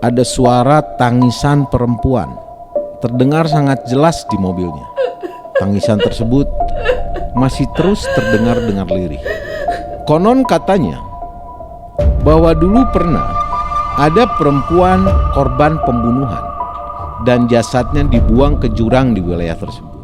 ada suara tangisan perempuan terdengar sangat jelas di mobilnya. Tangisan tersebut masih terus terdengar dengan lirih. Konon katanya bahwa dulu pernah ada perempuan korban pembunuhan dan jasadnya dibuang ke jurang di wilayah tersebut.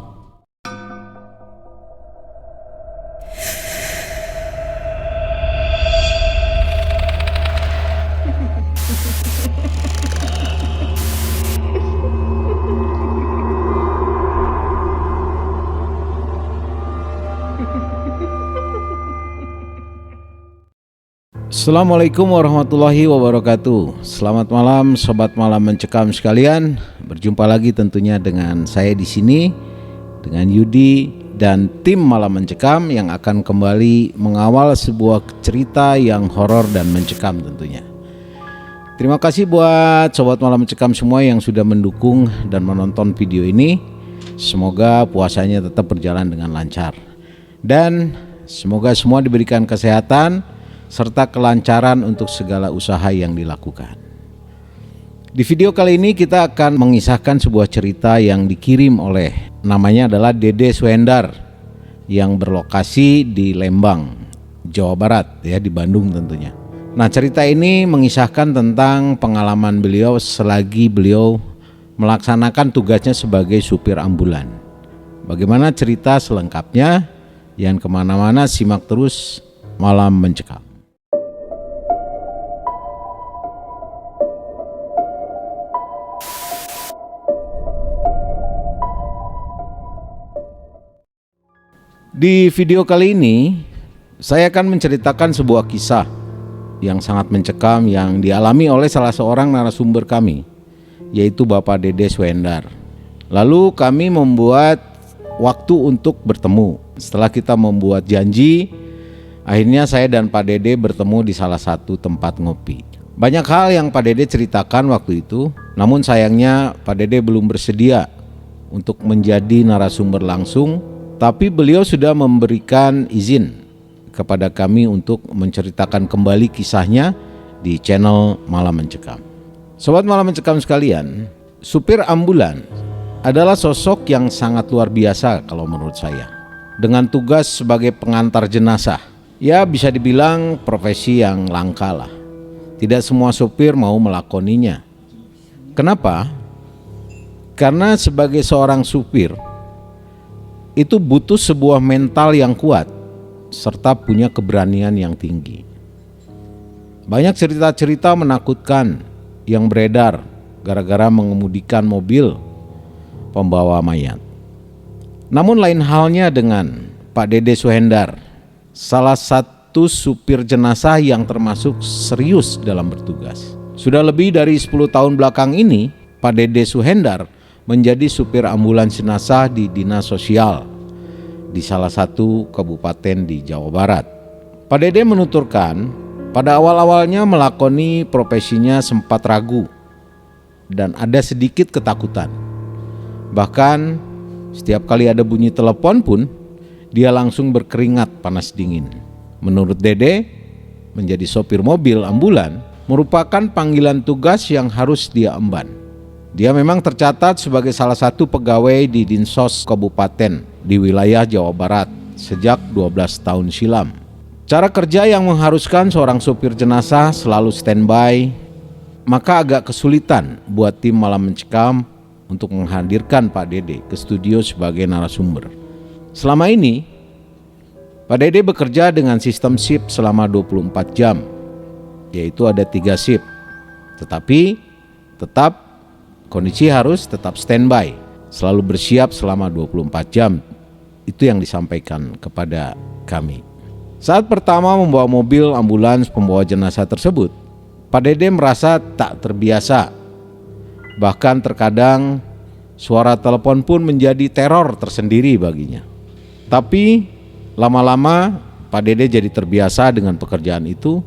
Assalamualaikum warahmatullahi wabarakatuh. Selamat malam sobat malam mencekam sekalian. Berjumpa lagi tentunya dengan saya di sini, dengan Yudi dan tim Malam Mencekam yang akan kembali mengawal sebuah cerita yang horor dan mencekam tentunya. Terima kasih buat sobat Malam Mencekam semua yang sudah mendukung dan menonton video ini. Semoga puasanya tetap berjalan dengan lancar dan semoga semua diberikan kesehatan serta kelancaran untuk segala usaha yang dilakukan. Di video kali ini kita akan mengisahkan sebuah cerita yang dikirim oleh, namanya adalah Dede Swendar, yang berlokasi di Lembang, Jawa Barat, ya, di Bandung tentunya. Nah, cerita ini mengisahkan tentang pengalaman beliau selagi beliau melaksanakan tugasnya sebagai supir ambulan. Bagaimana cerita selengkapnya? Yang kemana-mana simak terus Malam Mencekam. Di video kali ini saya akan menceritakan sebuah kisah yang sangat mencekam yang dialami oleh salah seorang narasumber kami, yaitu Bapak Dede Swendar. Lalu kami membuat waktu untuk bertemu. Setelah kita membuat janji, akhirnya saya dan Pak Dede bertemu di salah satu tempat ngopi. Banyak hal yang Pak Dede ceritakan waktu itu, namun sayangnya Pak Dede belum bersedia untuk menjadi narasumber langsung. Tapi beliau sudah memberikan izin kepada kami untuk menceritakan kembali kisahnya di channel Malam Mencekam. Sobat Malam Mencekam sekalian, supir ambulan adalah sosok yang sangat luar biasa kalau menurut saya. Dengan tugas sebagai pengantar jenazah, ya bisa dibilang profesi yang langka lah. Tidak semua supir mau melakoninya. Kenapa? Karena sebagai seorang supir itu butuh sebuah mental yang kuat serta punya keberanian yang tinggi. Banyak cerita-cerita menakutkan yang beredar gara-gara mengemudikan mobil pembawa mayat. Namun lain halnya dengan Pak Dede Swendar, salah satu supir jenazah yang termasuk serius dalam bertugas. Sudah lebih dari 10 tahun belakang ini, Pak Dede Swendar menjadi supir ambulans jenazah di dinas sosial di salah satu kabupaten di Jawa Barat. Pak Dede menuturkan, pada awal-awalnya melakoni profesinya sempat ragu dan ada sedikit ketakutan. Bahkan setiap kali ada bunyi telepon pun dia langsung berkeringat panas dingin. Menurut Dede, menjadi sopir mobil ambulan merupakan panggilan tugas yang harus dia emban. Dia memang tercatat sebagai salah satu pegawai di Dinsos Kabupaten di wilayah Jawa Barat sejak 12 tahun silam. Cara kerja yang mengharuskan seorang supir jenazah selalu standby, maka agak kesulitan buat tim Malam Mencekam untuk menghadirkan Pak Dede ke studio sebagai narasumber. Selama ini, Pak Dede bekerja dengan sistem shift selama 24 jam, yaitu ada 3 shift. Tetapi tetap kondisi harus tetap standby, selalu bersiap selama 24 jam. Itu yang disampaikan kepada kami. Saat pertama membawa mobil ambulans pembawa jenazah tersebut, Pak Dede merasa tak terbiasa. Bahkan terkadang suara telepon pun menjadi teror tersendiri baginya. Tapi lama-lama Pak Dede jadi terbiasa dengan pekerjaan itu,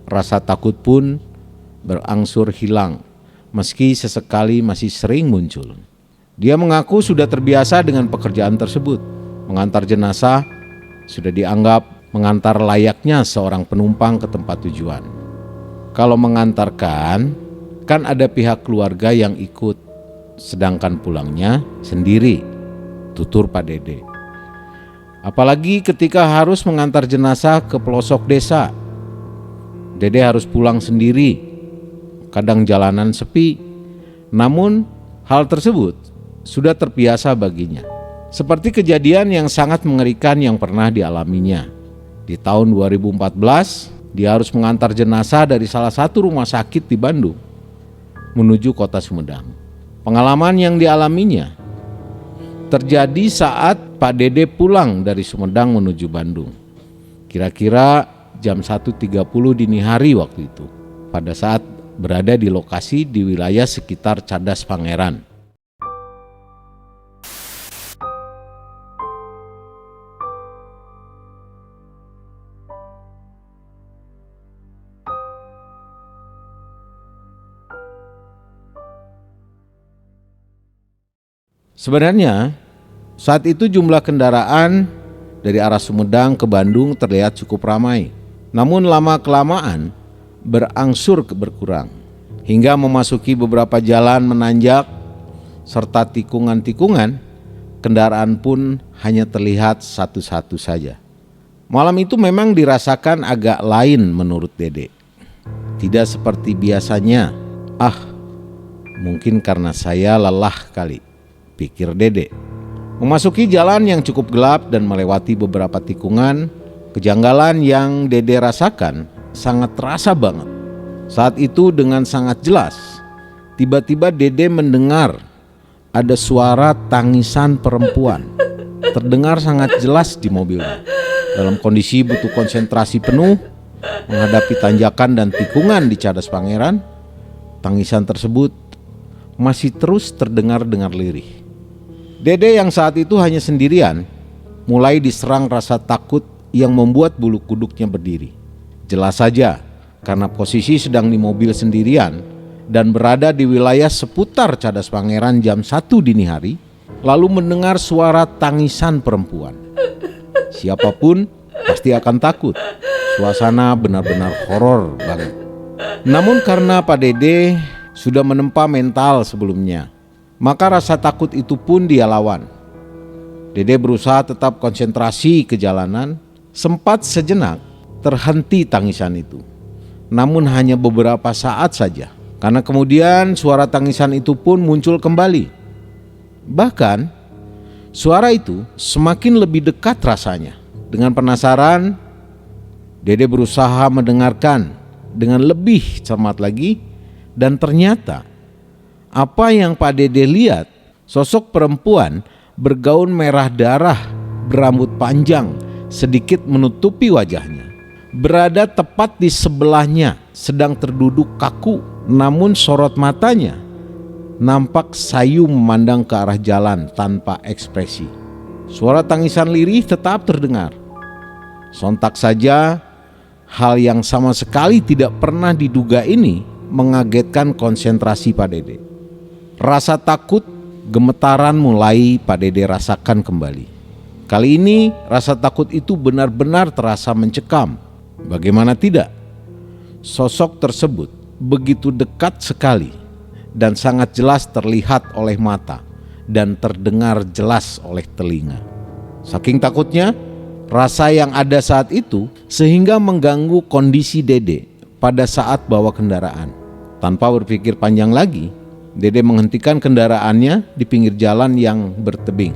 rasa takut pun berangsur hilang. Meski sesekali masih sering muncul. Dia mengaku sudah terbiasa dengan pekerjaan tersebut. Mengantar jenazah sudah dianggap mengantar layaknya seorang penumpang ke tempat tujuan. Kalau mengantarkan, Kan ada pihak keluarga yang ikut, sedangkan pulangnya sendiri, tutur Pak Dede. Apalagi ketika harus mengantar jenazah ke pelosok desa. Dede harus pulang sendiri, kadang jalanan sepi. Namun hal tersebut sudah terbiasa baginya. Seperti kejadian yang sangat mengerikan yang pernah dialaminya. Di tahun 2014, dia harus mengantar jenazah dari salah satu rumah sakit di Bandung menuju kota Sumedang. Pengalaman yang dialaminya terjadi saat Pak Dede pulang dari Sumedang menuju Bandung. Kira-kira jam 1.30 dini hari waktu itu, pada saat berada di lokasi di wilayah sekitar Cadas Pangeran. Sebenarnya saat itu jumlah kendaraan dari arah Sumedang ke Bandung terlihat cukup ramai. Namun lama-kelamaan berangsur berkurang hingga memasuki beberapa jalan menanjak serta tikungan-tikungan, kendaraan pun hanya terlihat satu-satu saja. Malam itu memang dirasakan agak lain menurut Dede. Tidak seperti biasanya. Mungkin karena saya lelah kali, pikir Dede. Memasuki jalan yang cukup gelap dan melewati beberapa tikungan, kejanggalan yang Dede rasakan sangat terasa banget. Saat itu dengan sangat jelas, tiba-tiba Dede mendengar ada suara tangisan perempuan. Terdengar sangat jelas di mobilnya. Dalam kondisi butuh konsentrasi penuh menghadapi tanjakan dan tikungan di Cadas Pangeran, tangisan tersebut masih terus terdengar dengan lirih. Dede yang saat itu hanya sendirian mulai diserang rasa takut yang membuat bulu kuduknya berdiri. Jelas saja karena posisi sedang di mobil sendirian dan berada di wilayah seputar Cadas Pangeran jam 1 dini hari, lalu mendengar suara tangisan perempuan. Siapapun pasti akan takut. Suasana benar-benar horor banget. Namun karena Pak Dede sudah menempa mental sebelumnya, maka rasa takut itu pun dia lawan. Dede berusaha tetap konsentrasi ke jalanan. Sempat sejenak terhenti tangisan itu, namun hanya beberapa saat saja, karena kemudian suara tangisan itu pun muncul kembali. Bahkan suara itu semakin lebih dekat rasanya. Dengan penasaran, Dede berusaha mendengarkan dengan lebih cermat lagi, dan ternyata apa yang Pak Dede lihat, sosok perempuan bergaun merah darah, berambut panjang, sedikit menutupi wajahnya. Berada tepat di sebelahnya, sedang terduduk kaku, namun sorot matanya nampak sayu memandang ke arah jalan tanpa ekspresi. Suara tangisan lirih tetap terdengar. Sontak saja, hal yang sama sekali tidak pernah diduga ini mengagetkan konsentrasi Pak Dede. Rasa takut, gemetaran mulai Pak Dede rasakan kembali. Kali ini rasa takut itu benar-benar terasa mencekam. Bagaimana tidak? Sosok tersebut begitu dekat sekali dan sangat jelas terlihat oleh mata dan terdengar jelas oleh telinga. Saking takutnya, rasa yang ada saat itu sehingga mengganggu kondisi Dede pada saat bawa kendaraan. Tanpa berpikir panjang lagi, Dede menghentikan kendaraannya di pinggir jalan yang bertebing.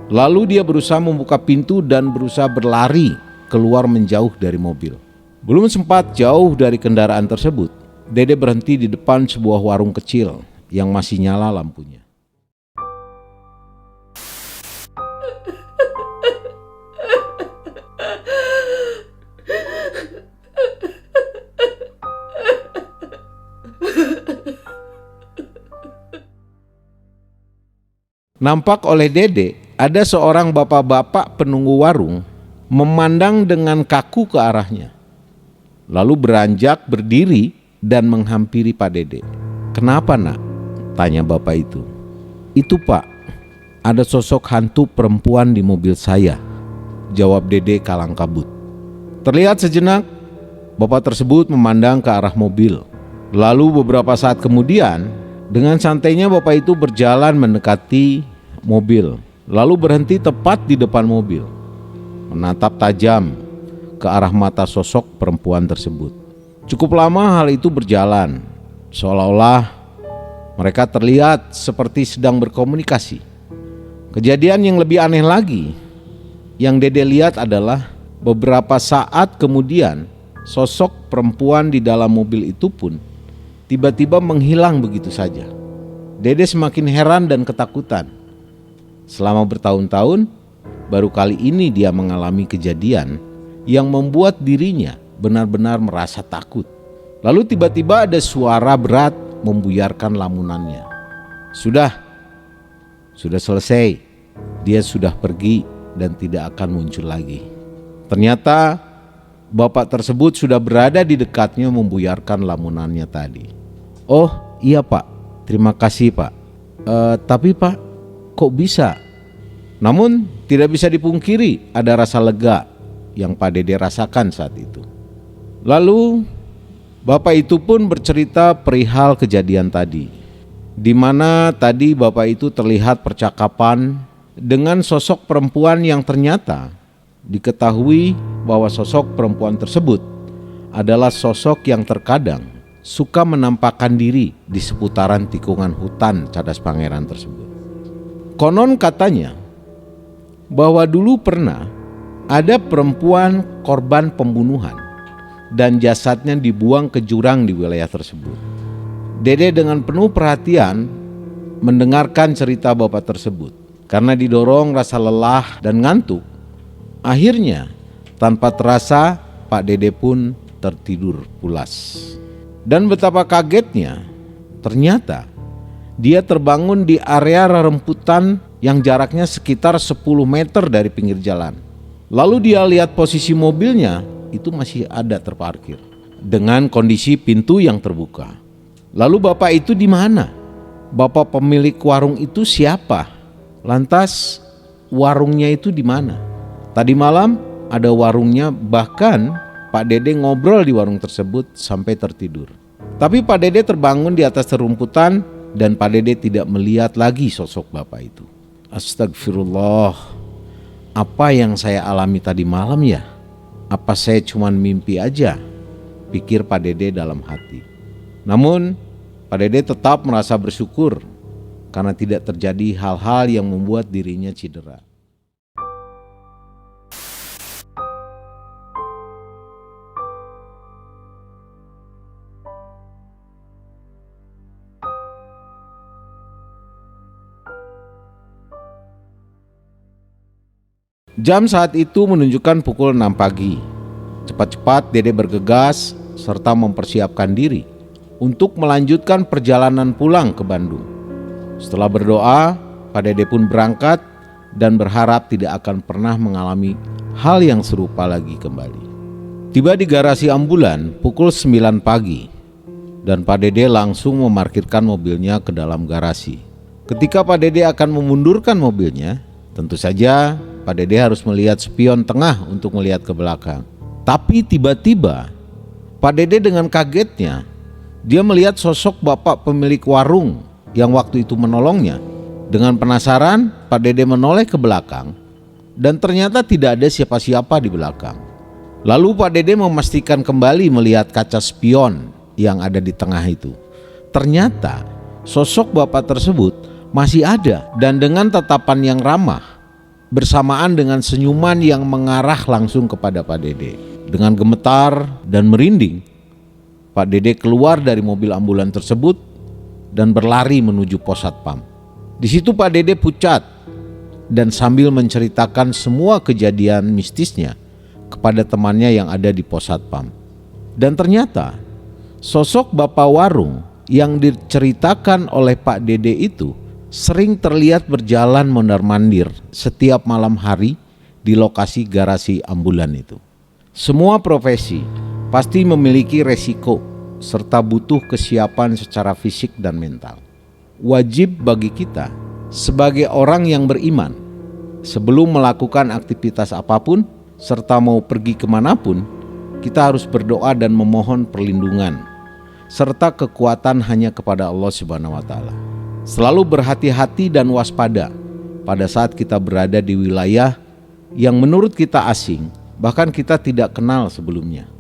Lalu dia berusaha membuka pintu dan berusaha berlari keluar menjauh dari mobil. Belum sempat jauh dari kendaraan tersebut, Dede berhenti di depan sebuah warung kecil yang masih nyala lampunya. Nampak oleh Dede ada seorang bapak-bapak penunggu warung memandang dengan kaku ke arahnya. Lalu beranjak berdiri dan menghampiri Pak Dede. "Kenapa nak?" tanya bapak itu. "Itu Pak, ada sosok hantu perempuan di mobil saya," jawab Dede kalang kabut. Terlihat sejenak bapak tersebut memandang ke arah mobil. Lalu beberapa saat kemudian, dengan santainya bapak itu berjalan mendekati mobil, lalu berhenti tepat di depan mobil, menatap tajam ke arah mata sosok perempuan tersebut. Cukup lama hal itu berjalan, seolah-olah mereka terlihat seperti sedang berkomunikasi. Kejadian yang lebih aneh lagi yang Dede lihat adalah beberapa saat kemudian sosok perempuan di dalam mobil itu pun tiba-tiba menghilang begitu saja. Dede semakin heran dan ketakutan. Selama bertahun-tahun, baru kali ini dia mengalami kejadian yang membuat dirinya benar-benar merasa takut. Lalu tiba-tiba ada suara berat membuyarkan lamunannya. Sudah selesai. Dia sudah pergi dan tidak akan muncul lagi. Ternyata bapak tersebut sudah berada di dekatnya membuyarkan lamunannya tadi. Oh iya pak, terima kasih pak. Tapi pak, kok bisa? Namun tidak bisa dipungkiri ada rasa lega yang Pak Dede rasakan saat itu. Lalu bapak itu pun bercerita perihal kejadian tadi, di mana tadi bapak itu terlihat percakapan dengan sosok perempuan yang ternyata diketahui bahwa sosok perempuan tersebut adalah sosok yang terkadang suka menampakkan diri di seputaran tikungan hutan Cadas Pangeran tersebut. Konon katanya bahwa dulu pernah ada perempuan korban pembunuhan dan jasadnya dibuang ke jurang di wilayah tersebut. Dede dengan penuh perhatian mendengarkan cerita bapak tersebut. Karena didorong rasa lelah dan ngantuk, akhirnya tanpa terasa Pak Dede pun tertidur pulas. Dan betapa kagetnya, ternyata dia terbangun di area rerumputan yang jaraknya sekitar 10 meter dari pinggir jalan. Lalu dia lihat posisi mobilnya itu masih ada terparkir dengan kondisi pintu yang terbuka. Lalu bapak itu di mana? Bapak pemilik warung itu siapa? Lantas warungnya itu di mana? Tadi malam ada warungnya, bahkan Pak Dede ngobrol di warung tersebut sampai tertidur. Tapi Pak Dede terbangun di atas rerumputan dan Pak Dede tidak melihat lagi sosok bapak itu. Astagfirullah, apa yang saya alami tadi malam ya? Apa saya cuman mimpi aja? Pikir Pak Dede dalam hati. Namun Pak Dede tetap merasa bersyukur karena tidak terjadi hal-hal yang membuat dirinya cedera. Jam saat itu menunjukkan pukul 6 pagi. Cepat-cepat Dede bergegas serta mempersiapkan diri untuk melanjutkan perjalanan pulang ke Bandung. Setelah berdoa, Pak Dede pun berangkat dan berharap tidak akan pernah mengalami hal yang serupa lagi kembali. Tiba di garasi ambulan pukul 9 pagi dan Pak Dede langsung memarkirkan mobilnya ke dalam garasi. Ketika Pak Dede akan memundurkan mobilnya, tentu saja Pak Dede harus melihat spion tengah untuk melihat ke belakang. Tapi tiba-tiba Pak Dede dengan kagetnya dia melihat sosok bapak pemilik warung yang waktu itu menolongnya. Dengan penasaran, Pak Dede menoleh ke belakang dan ternyata tidak ada siapa-siapa di belakang. Lalu Pak Dede memastikan kembali melihat kaca spion yang ada di tengah itu. Ternyata sosok bapak tersebut masih ada dan dengan tatapan yang ramah bersamaan dengan senyuman yang mengarah langsung kepada Pak Dede. Dengan gemetar dan merinding, Pak Dede keluar dari mobil ambulan tersebut dan berlari menuju pos satpam. Di situ Pak Dede pucat dan sambil menceritakan semua kejadian mistisnya kepada temannya yang ada di pos satpam. Dan ternyata sosok bapak warung yang diceritakan oleh Pak Dede itu sering terlihat berjalan mondar-mandir setiap malam hari di lokasi garasi ambulan itu. Semua profesi pasti memiliki resiko serta butuh kesiapan secara fisik dan mental. Wajib bagi kita sebagai orang yang beriman, sebelum melakukan aktivitas apapun serta mau pergi kemanapun, kita harus berdoa dan memohon perlindungan. serta kekuatan hanya kepada Allah Subhanahu wa taala. Selalu berhati-hati dan waspada pada saat kita berada di wilayah yang menurut kita asing, bahkan kita tidak kenal sebelumnya.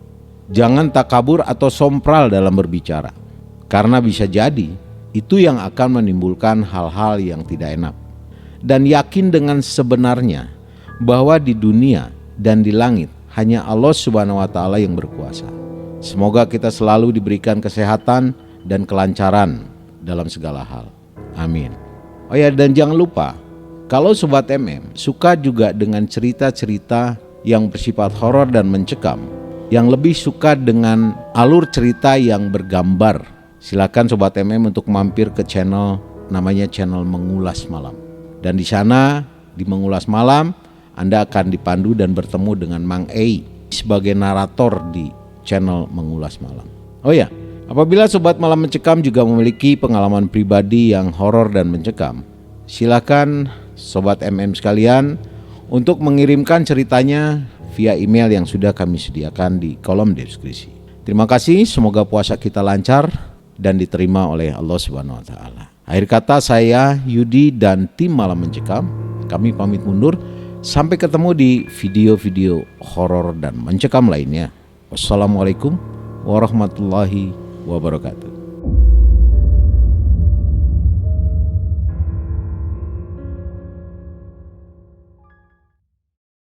Jangan takabur atau sompral dalam berbicara, karena bisa jadi itu yang akan menimbulkan hal-hal yang tidak enak. Dan yakin dengan sebenarnya bahwa di dunia dan di langit hanya Allah Subhanahu wa taala yang berkuasa. Semoga kita selalu diberikan kesehatan dan kelancaran dalam segala hal. Amin. Oh ya, dan jangan lupa, kalau Sobat MM suka juga dengan cerita-cerita yang bersifat horor dan mencekam, yang lebih suka dengan alur cerita yang bergambar, silakan Sobat MM untuk mampir ke channel namanya channel Mengulas Malam. Dan di sana, di Mengulas Malam, Anda akan dipandu dan bertemu dengan Mang Ei sebagai narator di channel Mengulas Malam. Oh ya, apabila Sobat Malam Mencekam juga memiliki pengalaman pribadi yang horor dan mencekam, silakan Sobat MM sekalian untuk mengirimkan ceritanya via email yang sudah kami sediakan di kolom deskripsi. Terima kasih, semoga puasa kita lancar dan diterima oleh Allah Subhanahu wa taala. Akhir kata, saya Yudi dan tim Malam Mencekam, kami pamit mundur. Sampai ketemu di video-video horor dan mencekam lainnya. Wassalamualaikum warahmatullahi wabarakatuh.